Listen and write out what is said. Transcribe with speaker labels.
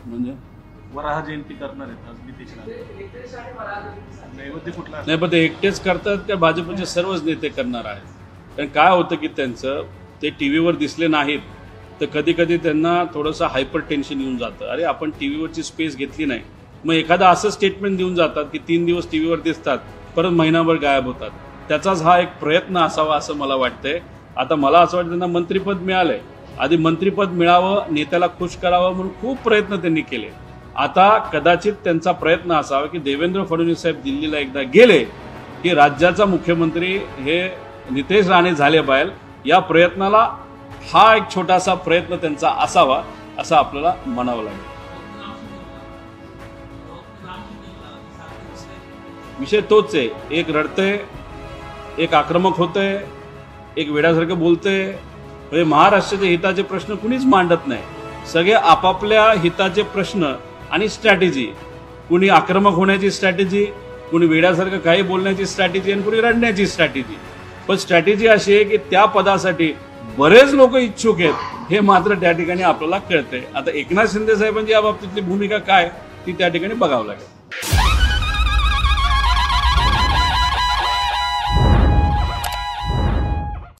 Speaker 1: म्हणजे
Speaker 2: वराह जयंती करणार आहेत आज नितेश राणे. नैवेद्य कुठला
Speaker 1: नाही, पण ते एकटेच करतात का भाजपचे सर्वच नेते करणार आहेत? कारण काय होतं की त्यांचं ते टी व्हीवर दिसले नाहीत तर कधी कधी त्यांना थोडंसं हायपर टेन्शन येऊन जातं. अरे आपण टी व्हीवरची स्पेस घेतली नाही, मग एखादा असं स्टेटमेंट देऊन जातात की 3 दिवस टी व्हीवर दिसतात परत महिनाभर गायब होतात. त्याचाच हा एक प्रयत्न असावा असं मला वाटतंय. आता मला असं वाटतं त्यांना मंत्रिपद मिळालंय, आधी मंत्रिपद मिळावं, नेत्याला खुश करावं म्हणून खूप प्रयत्न त्यांनी केले. आता कदाचित त्यांचा प्रयत्न असावा की देवेंद्र फडणवीस साहेब दिल्लीला एकदा गेले की राज्याचा मुख्यमंत्री हे नितेश राणे झाले पाहिजे. या प्रयत्नाला हा एक छोटासा प्रयत्न त्यांचा असावा असं आपल्याला म्हणावं लागेल. विषय तोच आहे, एक रडते, एक आक्रमक होते, एक वेड्यासारखं बोलते. म्हणजे महाराष्ट्राच्या हिताचे प्रश्न कुणीच मांडत नाही. सगळे आपापल्या हिताचे प्रश्न आणि स्ट्रॅटेजी, कुणी आक्रमक होण्याची स्ट्रॅटेजी, कुणी वेड्यासारखं काही बोलण्याची स्ट्रॅटेजी आणि कुणी रडण्याची स्ट्रॅटेजी. पण स्ट्रॅटेजी अशी आहे की त्या पदासाठी बरेच लोक इच्छुक आहेत हे मात्र त्या ठिकाणी आपल्याला कळतंय. आता एकनाथ शिंदे साहेबांची या बाबतीतली भूमिका काय ती त्या ठिकाणी बघावं लागेल.